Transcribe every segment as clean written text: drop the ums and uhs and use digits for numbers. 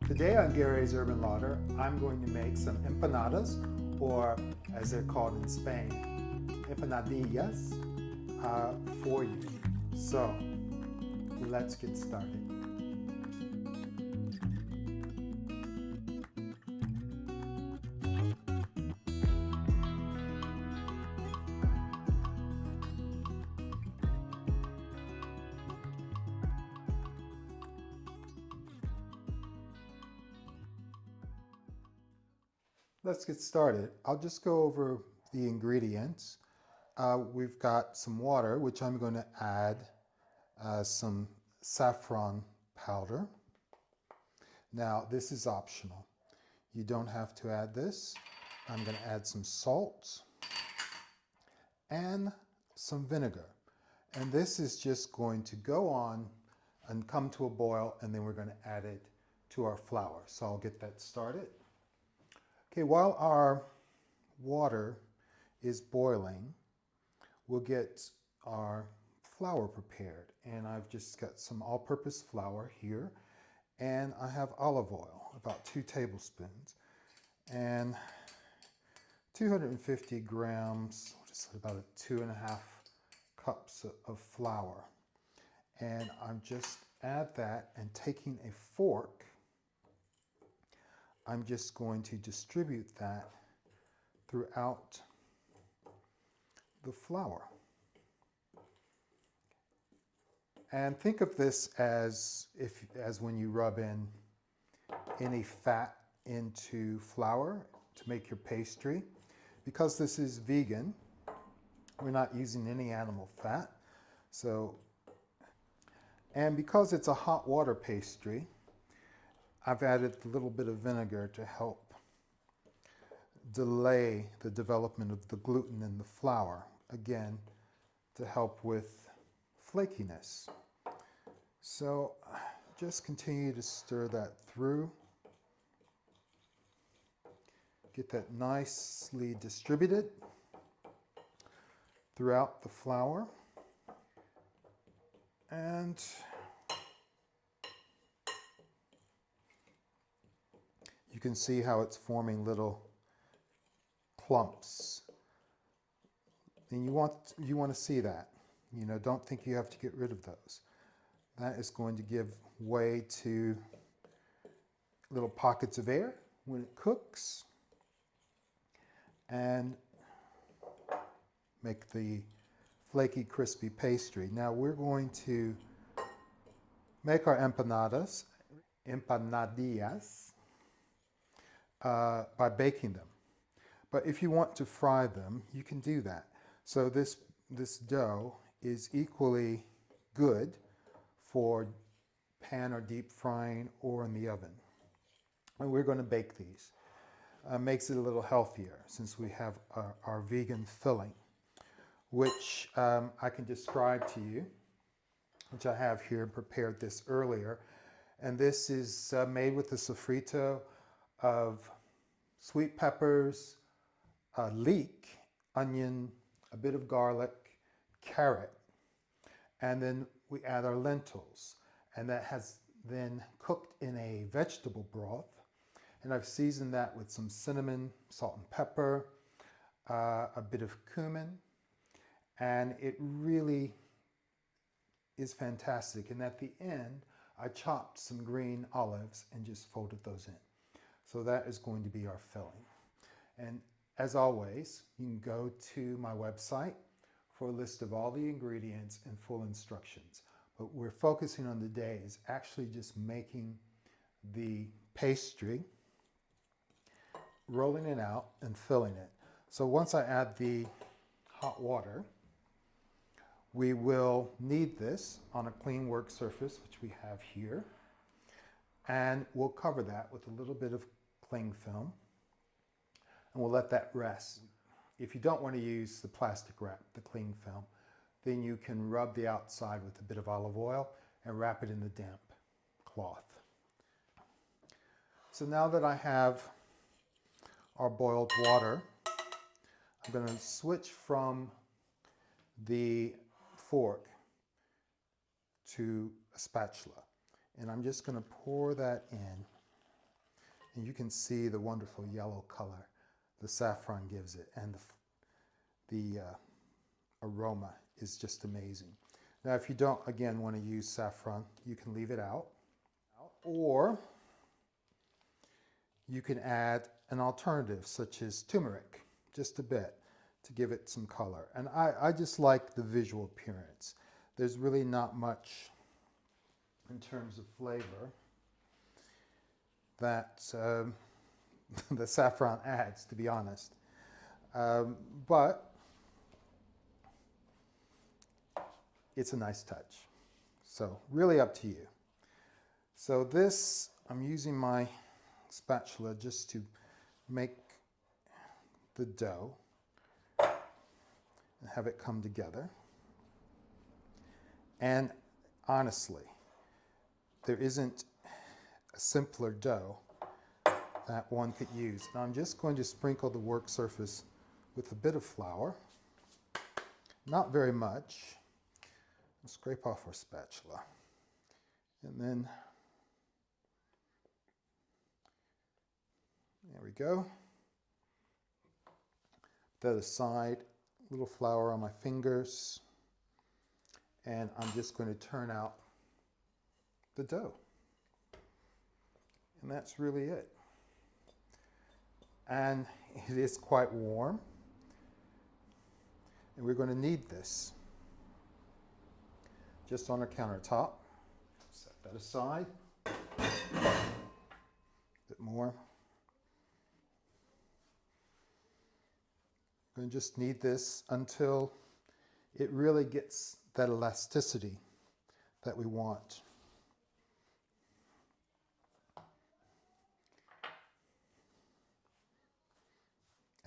Today on Gary's Urban Larder, I'm going to make some empanadas, or as they're called in Spain, empanadillas, for you. So let's get started. Let's get started. I'll just go over the ingredients. We've got some water, which I'm going to add some saffron powder. Now, this is optional. You don't have to add this. I'm going to add some salt and some vinegar. And this is just going to go on and come to a boil, and then we're going to add it to our flour. So I'll get that started. Okay, while our water is boiling, we'll get our flour prepared. And I've just got some all-purpose flour here, and I have olive oil, about 2 tablespoons, and 250 grams, which is about 2.5 cups of flour. And I'm just add that, and taking a fork, I'm just going to distribute that throughout the flour. And think of this as when you rub in any fat into flour to make your pastry. Because this is vegan, we're not using any animal fat. And because it's a hot water pastry, I've added a little bit of vinegar to help delay the development of the gluten in the flour, again, to help with flakiness. So just continue to stir that through. Get that nicely distributed throughout the flour. And you can see how it's forming little clumps. And you want to see that. You know, don't think you have to get rid of those. That is going to give way to little pockets of air when it cooks and make the flaky, crispy pastry. Now we're going to make our empanadillas, by baking them. But if you want to fry them, you can do that. So this dough is equally good for pan or deep frying or in the oven. And we're going to bake these. Makes it a little healthier since we have our vegan filling, which I can describe to you, which I have here and prepared this earlier. And this is made with a sofrito of sweet peppers, leek, onion, a bit of garlic, carrot, and then we add our lentils. And that has then cooked in a vegetable broth. And I've seasoned that with some cinnamon, salt and pepper, a bit of cumin, and it really is fantastic. And at the end, I chopped some green olives and just folded those in. So that is going to be our filling. And as always, you can go to my website for a list of all the ingredients and full instructions. But we're focusing on today is actually just making the pastry, rolling it out and filling it. So once I add the hot water, we will knead this on a clean work surface, which we have here. And we'll cover that with a little bit of cling film. And we'll let that rest. If you don't want to use the plastic wrap, the cling film, then you can rub the outside with a bit of olive oil and wrap it in the damp cloth. So now that I have our boiled water, I'm going to switch from the fork to a spatula. And I'm just going to pour that in And you can see the wonderful yellow color the saffron gives it, and the aroma is just amazing. Now, if you don't, again, want to use saffron, you can leave it out. Or you can add an alternative, such as turmeric, just a bit, to give it some color. And I just like the visual appearance. There's really not much in terms of flavor that the saffron adds, to be honest. But it's a nice touch. So really up to you. So this, I'm using my spatula just to make the dough and have it come together. And honestly, there isn't a simpler dough that one could use. Now I'm just going to sprinkle the work surface with a bit of flour, not very much. I'll scrape off our spatula. And then, there we go. Put that aside, a little flour on my fingers, and I'm just going to turn out the dough. And that's really it. And it is quite warm, and we're going to knead this just on our countertop. Set that aside. A bit more. I'm going to just knead this until it really gets that elasticity that we want.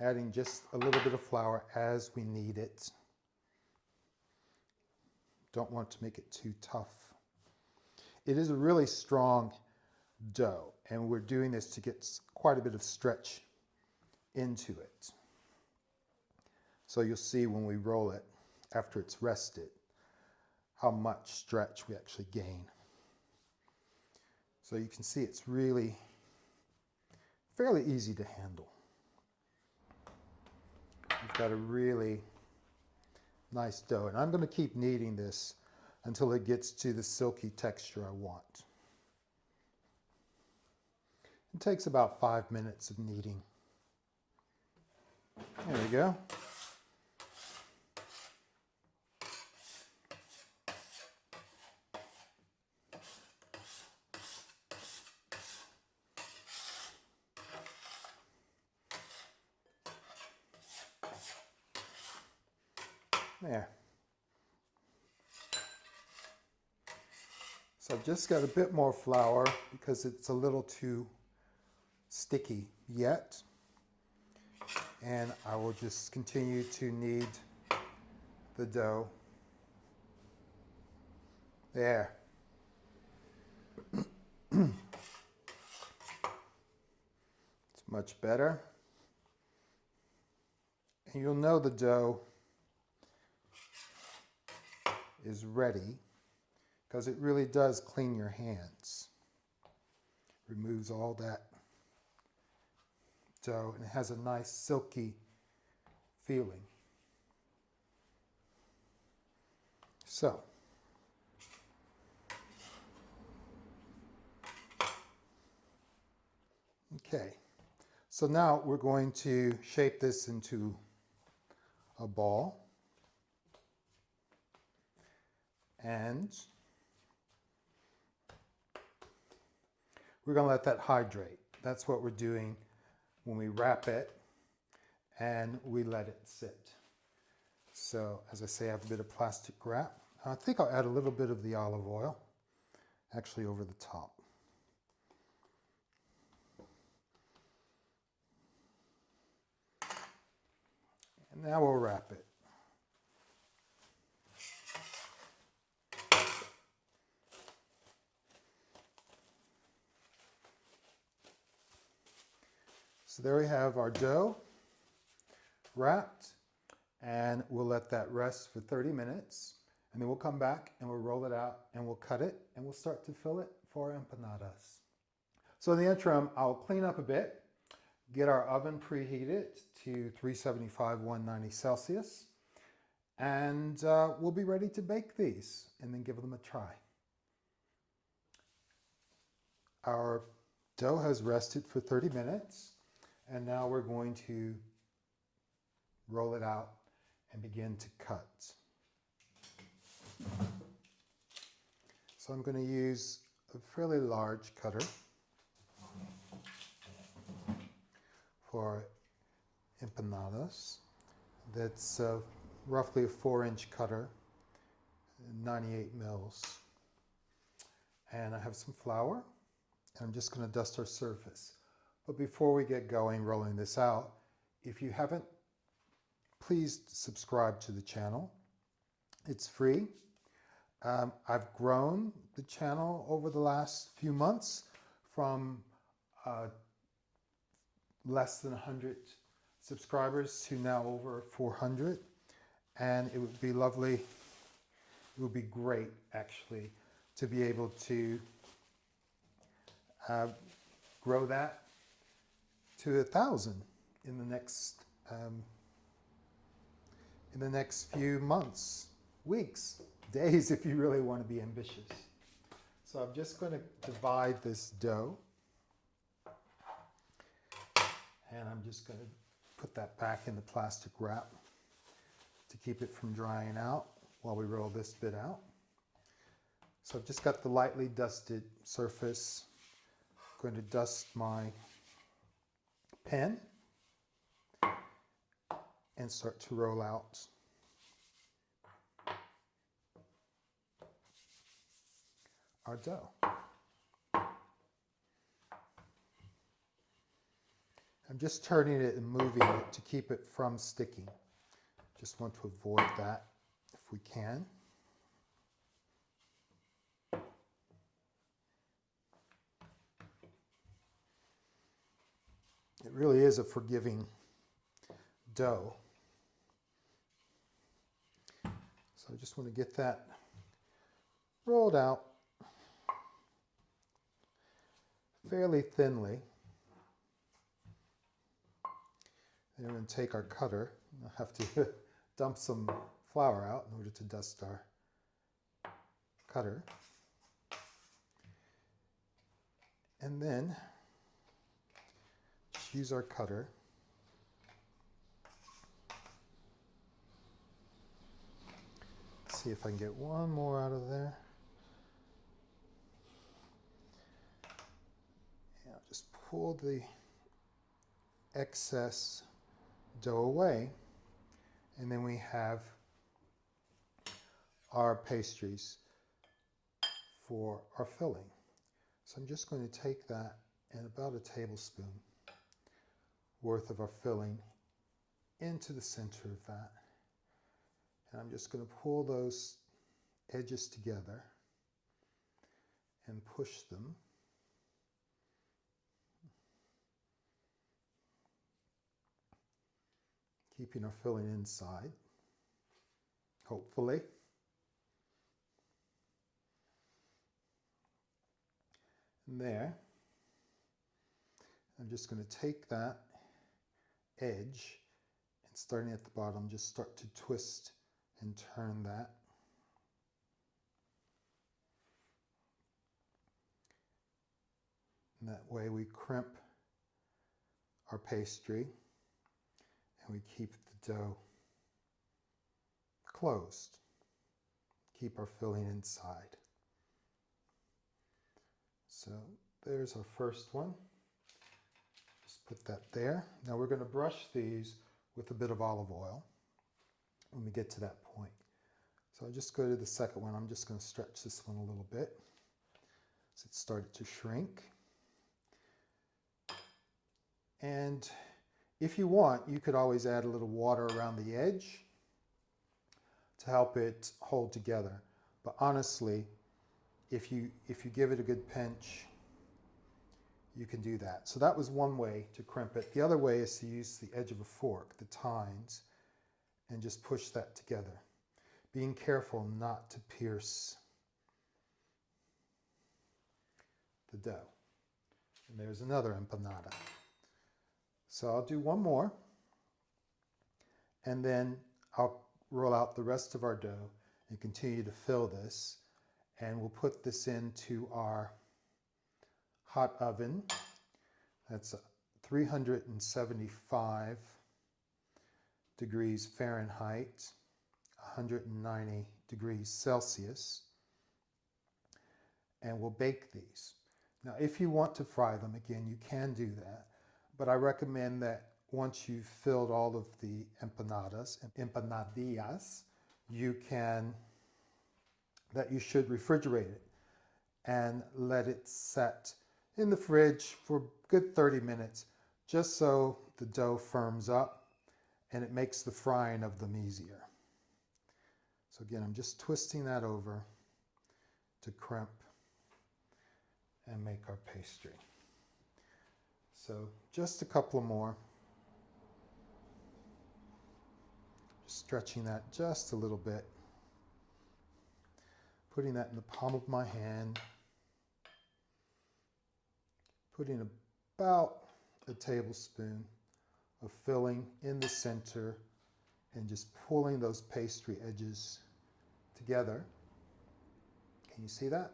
Adding just a little bit of flour as we knead it. Don't want to make it too tough. It is a really strong dough, and we're doing this to get quite a bit of stretch into it. So you'll see when we roll it, after it's rested, how much stretch we actually gain. So you can see it's really fairly easy to handle. We've got a really nice dough, and I'm going to keep kneading this until it gets to the silky texture I want. It takes about 5 minutes of kneading. There we go. There. So I've just got a bit more flour because it's a little too sticky yet. And I will just continue to knead the dough. There. It's much better. And you'll know the dough is ready because it really does clean your hands. Removes all that dough, and it has a nice silky feeling. So okay, so now we're going to shape this into a ball. And we're going to let that hydrate. That's what we're doing when we wrap it and we let it sit. So as I say, I have a bit of plastic wrap. I think I'll add a little bit of the olive oil actually over the top. And now we'll wrap it. So there we have our dough wrapped, and we'll let that rest for 30 minutes, and then we'll come back and we'll roll it out and we'll cut it and we'll start to fill it for empanadas. So in the interim, I'll clean up a bit, get our oven preheated to 375, 190 Celsius, and we'll be ready to bake these and then give them a try. Our dough has rested for 30 minutes, and now we're going to roll it out and begin to cut. So I'm going to use a fairly large cutter for empanadas. That's roughly a 4-inch cutter, 98 mils. And I have some flour, and I'm just going to dust our surface. But before we get going rolling this out, if you haven't, please subscribe to the channel. It's free. I've grown the channel over the last few months from less than 100 subscribers to now over 400, and it would be lovely, it would be great actually to be able to grow that to 1,000 in the next few months, weeks, days, if you really want to be ambitious. So I'm just going to divide this dough, and I'm just going to put that back in the plastic wrap to keep it from drying out while we roll this bit out. So I've just got the lightly dusted surface. I'm going to dust my pen and start to roll out our dough. I'm just turning it and moving it to keep it from sticking. Just want to avoid that if we can. It really is a forgiving dough. So I just want to get that rolled out fairly thinly. Then we're going to take our cutter. I'll have to dump some flour out in order to dust our cutter. And then just use our cutter Let's see if I can get one more out of there. And I'll just pull the excess dough away, and then we have our pastries for our filling. So I'm just going to take that and about a tablespoon worth of our filling into the center of that. And I'm just going to pull those edges together and push them. Keeping our filling inside, hopefully. And there, I'm just going to take that edge and starting at the bottom, just start to twist and turn that. And that way we crimp our pastry and we keep the dough closed. Keep our filling inside. So there's our first one. Just put that there. Now we're going to brush these with a bit of olive oil when we get to that point. So I'll just go to the second one. I'm just going to stretch this one a little bit. So it started to shrink. And if you want, you could always add a little water around the edge to help it hold together. But honestly, if you give it a good pinch, you can do that. So that was one way to crimp it. The other way is to use the edge of a fork, the tines, and just push that together. Being careful not to pierce the dough. And there's another empanada. So I'll do one more, and then I'll roll out the rest of our dough and continue to fill this. And we'll put this into our hot oven. That's 375 degrees Fahrenheit, 190 degrees Celsius. And we'll bake these. Now, if you want to fry them, again, you can do that. But I recommend that once you've filled all of the empanadillas, you should refrigerate it and let it set in the fridge for a good 30 minutes, just so the dough firms up and it makes the frying of them easier. So again, I'm just twisting that over to crimp and make our pastry. So just a couple more. Just stretching that just a little bit. Putting that in the palm of my hand. Putting about a tablespoon of filling in the center and just pulling those pastry edges together. Can you see that?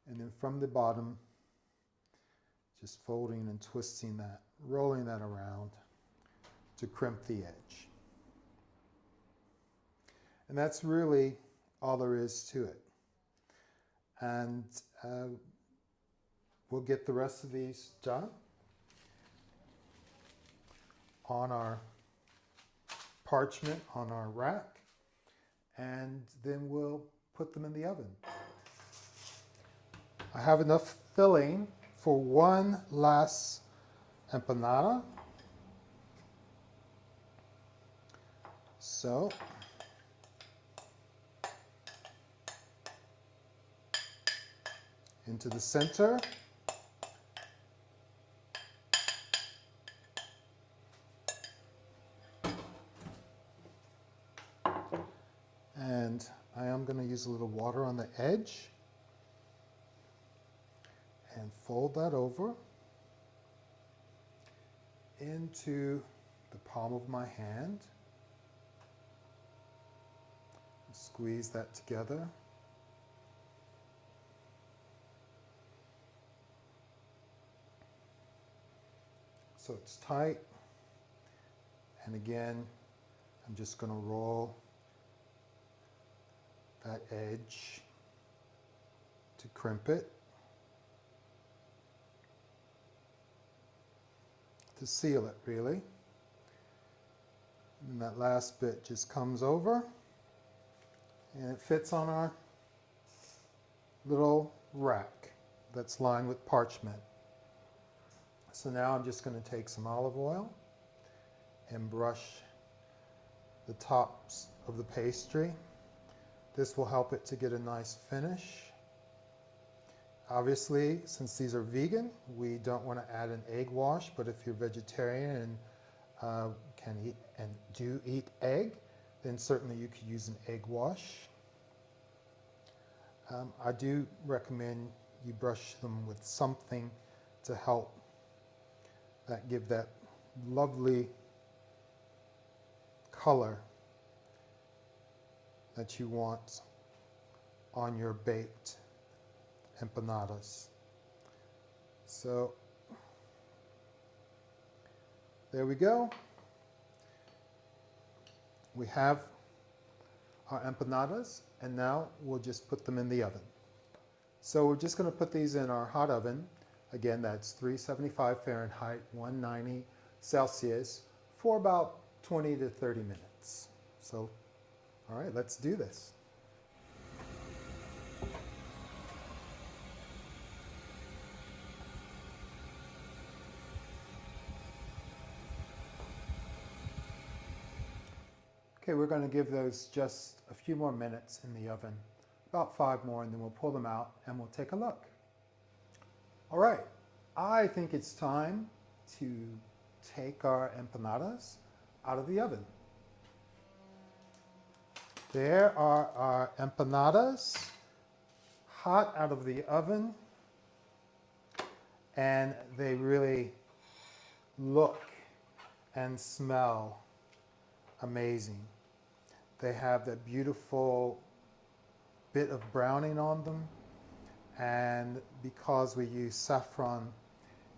And then from the bottom, just folding and twisting that, rolling that around to crimp the edge. And that's really all there is to it. And we'll get the rest of these done on our parchment, on our rack, and then we'll put them in the oven. I have enough filling for one last empanada. So into the center. And I am going to use a little water on the edge and fold that over into the palm of my hand. Squeeze that together. So it's tight. And again, I'm just going to roll that edge to crimp it, to seal it really. And that last bit just comes over and it fits on our little rack that's lined with parchment. So now I'm just going to take some olive oil and brush the tops of the pastry. This will help it to get a nice finish. Obviously, since these are vegan, we don't want to add an egg wash, but if you're vegetarian and can eat and do eat egg, then certainly you could use an egg wash. I do recommend you brush them with something to help give that lovely color that you want on your baked empanadas. So there we go. We have our empanadas, and now we'll just put them in the oven. So we're just going to put these in our hot oven. Again, that's 375 Fahrenheit, 190 Celsius for about 20 to 30 minutes. So, all right, let's do this. Okay, we're going to give those just a few more minutes in the oven, about 5 more, and then we'll pull them out and we'll take a look. All right, I think it's time to take our empanadas out of the oven. There are our empanadas, hot out of the oven, and they really look and smell amazing. They have that beautiful bit of browning on them, and because we use saffron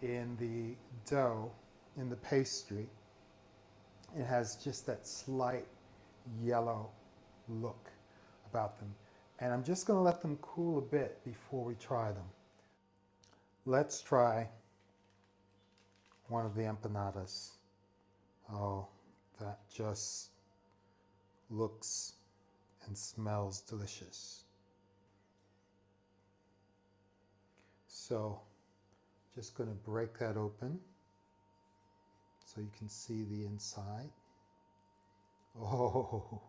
in the dough, in the pastry, it has just that slight yellow look about them. And I'm just going to let them cool a bit before we try them. Let's try one of the empanadas. Oh, that just looks and smells delicious. So, just going to break that open so you can see the inside. Oh,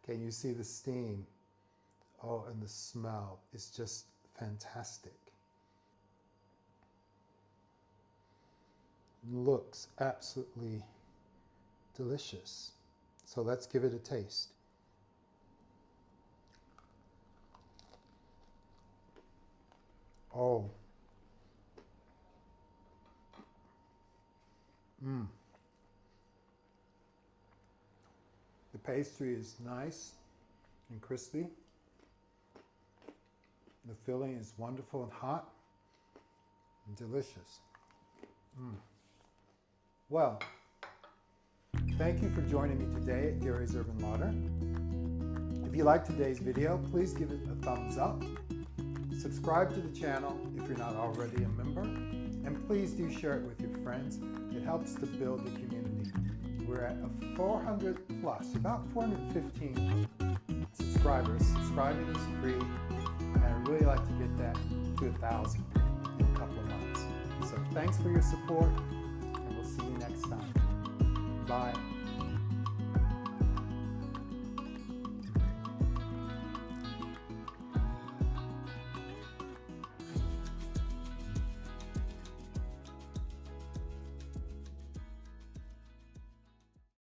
can you see the steam? Oh, and the smell is just fantastic. Looks absolutely delicious. So let's give it a taste. Oh. The pastry is nice and crispy. The filling is wonderful and hot and delicious. Well, thank you for joining me today at Gary's Urban Larder. If you liked today's video, please give it a thumbs up. Subscribe to the channel if you're not already a member, and please do share it with your friends. It helps to build the community. We're at a 400 plus, about 415 subscribers. Subscribing is free, and I'd really like to get that to 1,000 in a couple of months. So thanks for your support, and we'll see you next time. Bye.